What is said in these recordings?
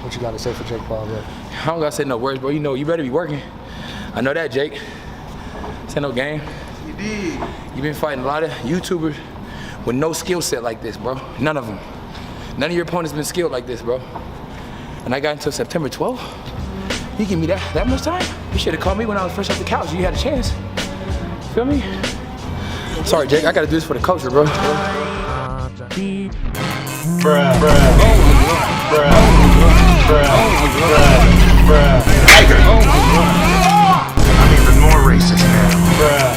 What you got to say for Jake Paul, bro? I don't gotta say no words, bro. You know, you better be working. I know that, Jake. This ain't no game. You did. You been fighting a lot of YouTubers with no skill set like this, bro. None of them. None of your opponents been skilled like this, bro. And I got until September 12th. You give me that much time? You should have called me when I was fresh off the couch. You had a chance. Feel me? Sorry, Jake. I gotta do this for the culture, bro. Bruh. I'm even more racist now. Bruh.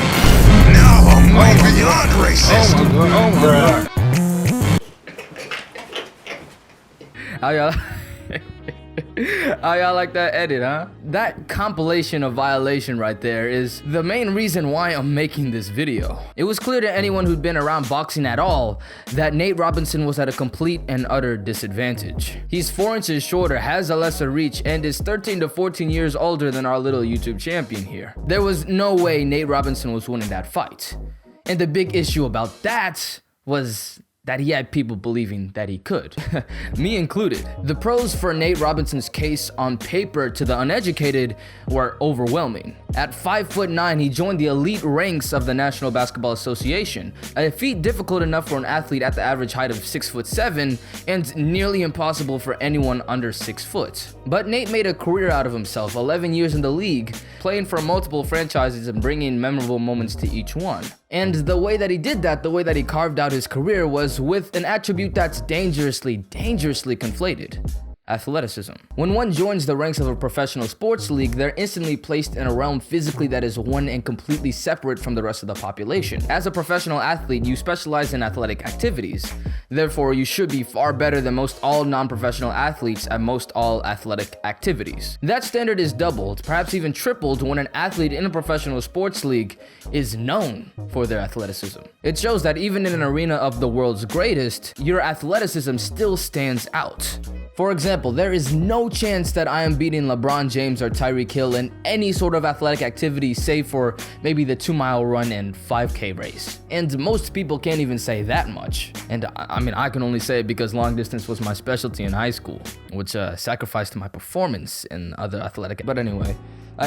Now I'm way beyond racist. Bruh. How y'all like that edit, huh? That compilation of violation right there is the main reason why I'm making this video. It was clear to anyone who'd been around boxing at all that Nate Robinson was at a complete and utter disadvantage. He's 4 inches shorter, has a lesser reach, and is 13 to 14 years older than our little YouTube champion here. There was no way Nate Robinson was winning that fight. And the big issue about that was that he had people believing that he could, me included. The pros for Nate Robinson's case on paper to the uneducated were overwhelming. At 5'9", he joined the elite ranks of the National Basketball Association, a feat difficult enough for an athlete at the average height of 6'7" and nearly impossible for anyone under 6 foot. But Nate made a career out of himself, 11 years in the league, playing for multiple franchises and bringing memorable moments to each one. And the way that he did that, the way that he carved out his career was with an attribute that's dangerously conflated: athleticism. When one joins the ranks of a professional sports league, they're instantly placed in a realm physically that is one and completely separate from the rest of the population. As a professional athlete, you specialize in athletic activities. Therefore, you should be far better than most all non-professional athletes at most all athletic activities. That standard is doubled, perhaps even tripled, when an athlete in a professional sports league is known for their athleticism. It shows that even in an arena of the world's greatest, your athleticism still stands out. For example, there is no chance that I am beating LeBron James or Tyreek Hill in any sort of athletic activity save for maybe the 2-mile run and 5K race. And most people can't even say that much. And I mean, I can only say it because long distance was my specialty in high school, which sacrificed my performance in other athletic. But anyway,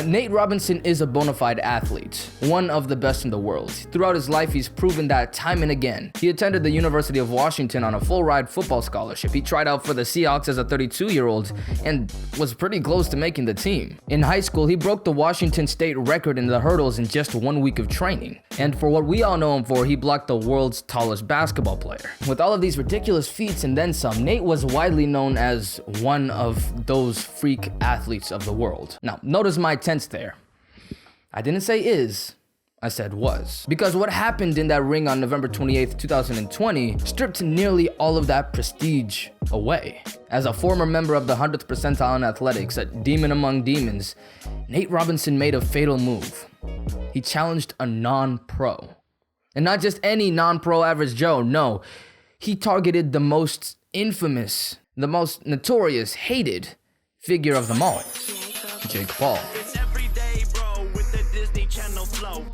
Nate Robinson is a bona fide athlete, one of the best in the world. Throughout his life, he's proven that time and again. He attended the University of Washington on a full-ride football scholarship. He tried out for the Seahawks as a 32-year-old and was pretty close to making the team. In high school, he broke the Washington State record in the hurdles in just 1 week of training. And for what we all know him for, he blocked the world's tallest basketball player. With all of these ridiculous feats and then some, Nate was widely known as one of those freak athletes of the world. Now, notice my tense there. I didn't say is, I said was. Because what happened in that ring on November 28th, 2020 stripped nearly all of that prestige away. As a former member of the 100th percentile in athletics, a demon among demons, Nate Robinson made a fatal move. He challenged a non-pro. And not just any non-pro average Joe, no. He targeted the most infamous, the most notorious, hated figure of them all, Jake Paul.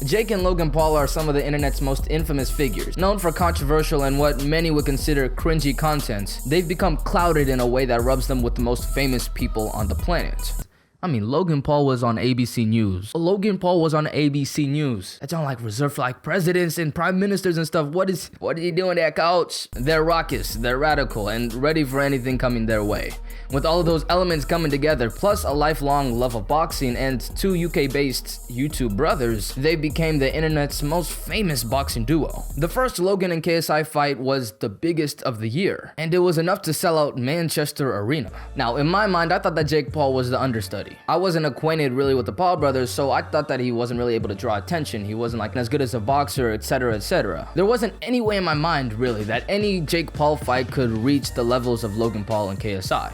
Jake and Logan Paul are some of the internet's most infamous figures. Known for controversial and what many would consider cringy content, they've become clouded in a way that rubs them with the most famous people on the planet. I mean, Logan Paul was on ABC News. Logan Paul was on ABC News. That's on like reserved for like presidents and prime ministers and stuff. What are you doing there, coach? They're raucous, they're radical, and ready for anything coming their way. With all of those elements coming together, plus a lifelong love of boxing and 2 UK-based YouTube brothers, they became the internet's most famous boxing duo. The first Logan and KSI fight was the biggest of the year, and it was enough to sell out Manchester Arena. Now, in my mind, I thought that Jake Paul was the understudy. I wasn't acquainted really with the Paul brothers, so I thought that he wasn't really able to draw attention. He wasn't like as good as a boxer, etc., etc. There wasn't any way in my mind, really, that any Jake Paul fight could reach the levels of Logan Paul and KSI.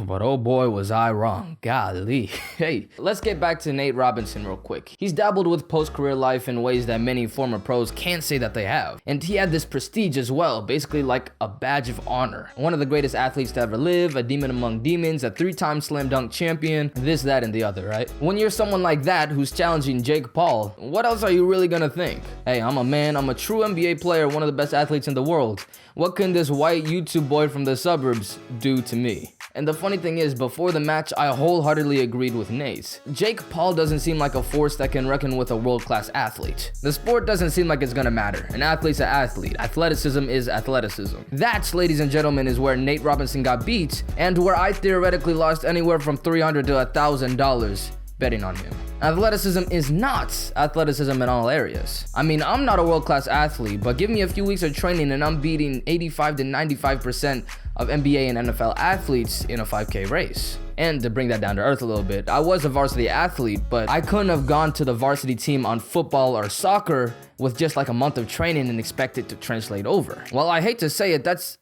But oh boy, was I wrong. Golly. Hey, let's get back to Nate Robinson real quick. He's dabbled with post-career life in ways that many former pros can't say that they have. And he had this prestige as well, basically like a badge of honor. One of the greatest athletes to ever live, a demon among demons, a 3-time slam dunk champion, this, that, and the other, right? When you're someone like that who's challenging Jake Paul, what else are you really gonna think? Hey, I'm a man, I'm a true NBA player, one of the best athletes in the world. What can this white YouTube boy from the suburbs do to me? And the funny thing is, before the match, I wholeheartedly agreed with Nate. Jake Paul doesn't seem like a force that can reckon with a world-class athlete. The sport doesn't seem like it's gonna matter. An athlete's an athlete. Athleticism is athleticism. That, ladies and gentlemen, is where Nate Robinson got beat, and where I theoretically lost anywhere from $300 to $1,000 betting on him. Athleticism is not athleticism in all areas. I mean, I'm not a world-class athlete, but give me a few weeks of training and I'm beating 85 to 95% of NBA and NFL athletes in a 5K race. And to bring that down to earth a little bit, I was a varsity athlete, but I couldn't have gone to the varsity team on football or soccer with just like a month of training and expect it to translate over. Well, I hate to say it, that's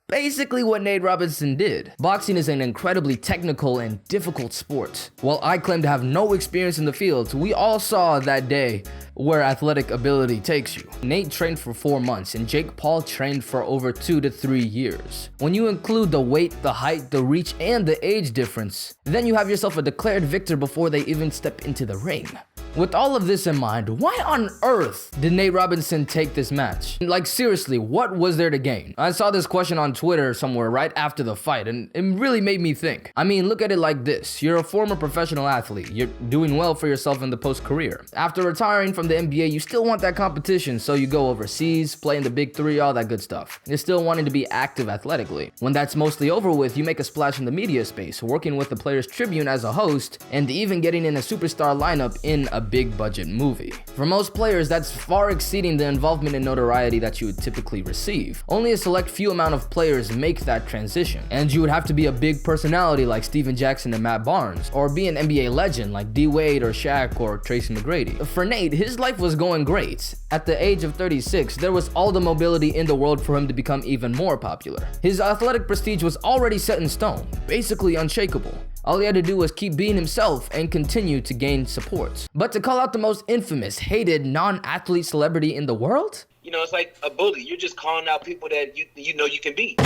basically what Nate Robinson did. Boxing is an incredibly technical and difficult sport. While I claim to have no experience in the field, we all saw that day where athletic ability takes you. Nate trained for 4 months and Jake Paul trained for over 2 to 3 years. When you include the weight, the height, the reach, and the age difference, then you have yourself a declared victor before they even step into the ring. With all of this in mind, why on earth did Nate Robinson take this match? Like seriously, what was there to gain? I saw this question on Twitter somewhere right after the fight and it really made me think. I mean, look at it like this. You're a former professional athlete. You're doing well for yourself in the post-career. After retiring from the NBA, you still want that competition, so you go overseas, play in the Big Three, all that good stuff. You're still wanting to be active athletically. When that's mostly over with, you make a splash in the media space, working with the Players Tribune as a host, and even getting in a superstar lineup in a big budget movie. For most players, that's far exceeding the involvement and notoriety that you would typically receive. Only a select few amount of players make that transition, and you would have to be a big personality like Steven Jackson and Matt Barnes, or be an NBA legend like D Wade or Shaq or Tracy McGrady. For Nate, his life was going great. At the age of 36, there was all the mobility in the world for him to become even more popular. His athletic prestige was already set in stone, basically unshakable. All he had to do was keep being himself and continue to gain support. But to call out the most infamous, hated, non-athlete celebrity in the world? You know, it's like a bully. You're just calling out people that you know you can beat.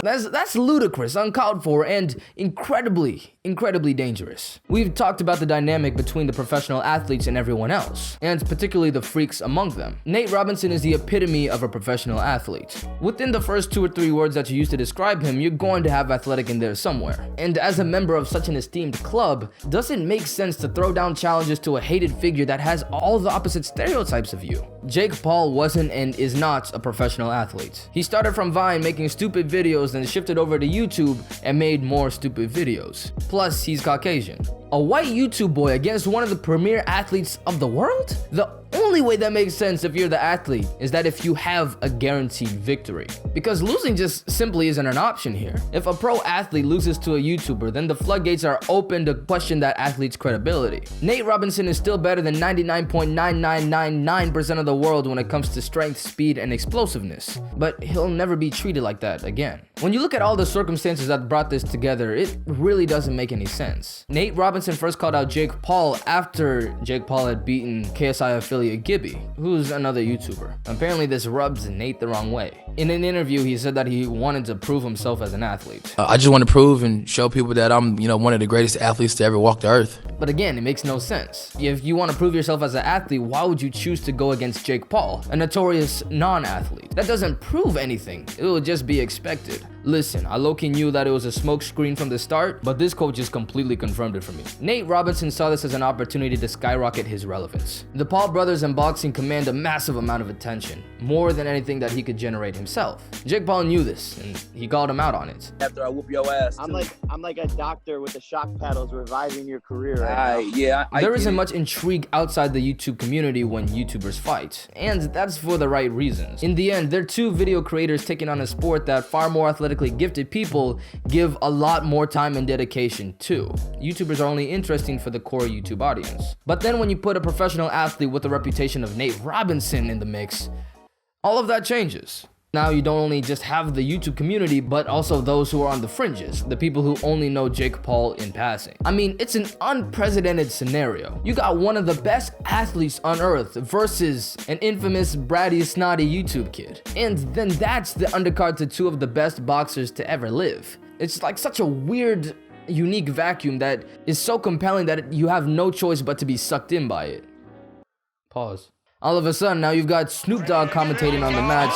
That's ludicrous, uncalled for, and incredibly dangerous. We've talked about the dynamic between the professional athletes and everyone else, and particularly the freaks among them. Nate Robinson is the epitome of a professional athlete. Within the first 2 or 3 words that you use to describe him, you're going to have athletic in there somewhere. And as a member of such an esteemed club, does it make sense to throw down challenges to a hated figure that has all the opposite stereotypes of you? Jake Paul wasn't and is not a professional athlete. He started from Vine making stupid videos, then shifted over to YouTube and made more stupid videos. Plus, he's Caucasian. A white YouTube boy against one of the premier athletes of the world? The only way that makes sense if you're the athlete is that if you have a guaranteed victory. Because losing just simply isn't an option here. If a pro athlete loses to a YouTuber, then the floodgates are open to question that athlete's credibility. Nate Robinson is still better than 99.9999% of the world when it comes to strength, speed, and explosiveness. But he'll never be treated like that again. When you look at all the circumstances that brought this together, it really doesn't make any sense. Nate Robinson first called out Jake Paul after Jake Paul had beaten KSI affiliate Gibby, who's another YouTuber. Apparently this rubs Nate the wrong way. In an interview, he said that he wanted to prove himself as an athlete. I just want to prove and show people that I'm, one of the greatest athletes to ever walk the earth. But again, it makes no sense. If you want to prove yourself as an athlete, why would you choose to go against Jake Paul, a notorious non-athlete? That doesn't prove anything. It will just be expected. Listen, I low-key knew that it was a smokescreen from the start, but this quote just completely confirmed it for me. Nate Robinson saw this as an opportunity to skyrocket his relevance. The Paul brothers in boxing command a massive amount of attention, more than anything that he could generate himself. Jake Paul knew this, and he called him out on it. After I whoop your ass, I'm like a doctor with the shock paddles reviving your career. There isn't much intrigue outside the YouTube community when YouTubers fight, and that's for the right reasons. In the end, they're two video creators taking on a sport that far more athletically gifted people give a lot more time and dedication to. YouTubers are only interesting for the core YouTube audience. But then when you put a professional athlete with the reputation of Nate Robinson in the mix, all of that changes. Now you don't only just have the YouTube community, but also those who are on the fringes, the people who only know Jake Paul in passing. I mean, it's an unprecedented scenario. You got one of the best athletes on earth versus an infamous bratty snotty YouTube kid. And then that's the undercard to two of the best boxers to ever live. It's like such a weird, unique vacuum that is so compelling that you have no choice but to be sucked in by it. Pause. All of a sudden, now you've got Snoop Dogg commentating on the match.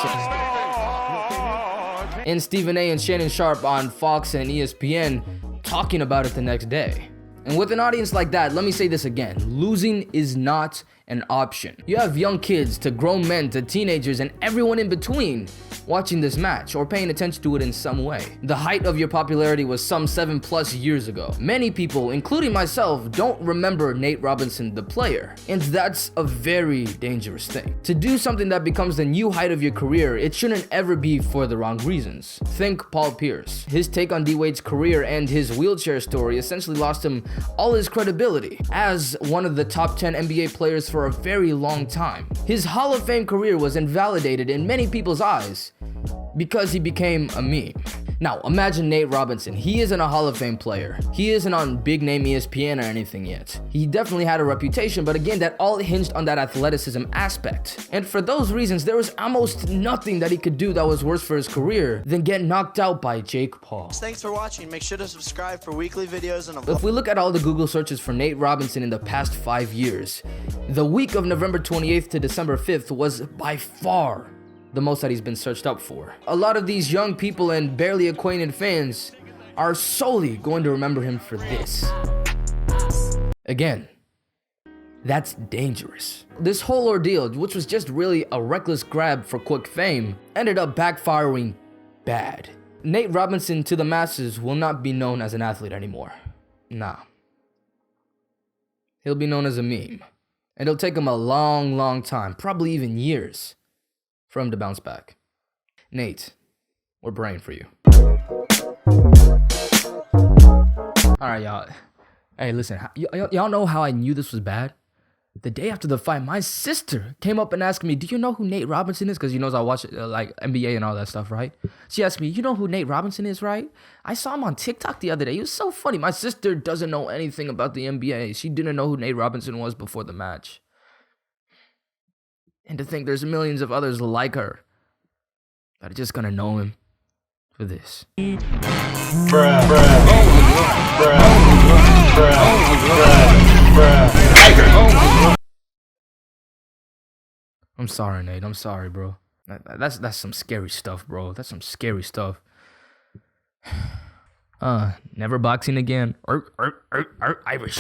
and Stephen A. and Shannon Sharpe on Fox and ESPN talking about it the next day. And with an audience like that, let me say this again. Losing is not an option. You have young kids to grown men to teenagers and everyone in between watching this match or paying attention to it in some way. The height of your popularity was some 7+ years ago. Many people, including myself, don't remember Nate Robinson the player, and that's a very dangerous thing. To do something that becomes the new height of your career, it shouldn't ever be for the wrong reasons. Think Paul Pierce. His take on D-Wade's career and his wheelchair story essentially lost him all his credibility as one of the top 10 NBA players for a very long time. His Hall of Fame career was invalidated in many people's eyes because he became a meme. Now, imagine Nate Robinson. He isn't a Hall of Fame player. He isn't on big name ESPN or anything yet. He definitely had a reputation, but again, that all hinged on that athleticism aspect. And for those reasons, there was almost nothing that he could do that was worse for his career than get knocked out by Jake Paul. Thanks for watching. Make sure to subscribe for weekly videos and If we look at all the Google searches for Nate Robinson in the past 5 years, the week of November 28th to December 5th was by far the most that he's been searched up for. A lot of these young people and barely acquainted fans are solely going to remember him for this. Again, that's dangerous. This whole ordeal, which was just really a reckless grab for quick fame, ended up backfiring bad. Nate Robinson to the masses will not be known as an athlete anymore. Nah. He'll be known as a meme. And it'll take him a long time, probably even years, for him to bounce back. Nate, we're praying for you. Alright, y'all. Hey, listen, y'all know how I knew this was bad? The day after the fight, my sister came up and asked me, do you know who Nate Robinson is? Because she knows I watch like NBA and all that stuff, right? She asked me, you know who Nate Robinson is, right? I saw him on TikTok the other day. He was so funny. My sister doesn't know anything about the NBA. She didn't know who Nate Robinson was before the match. And to think there's millions of others like her that are just gonna know him for this. I'm sorry, Nate. I'm sorry, bro. That's some scary stuff, bro. That's some scary stuff. Never boxing again. Irish.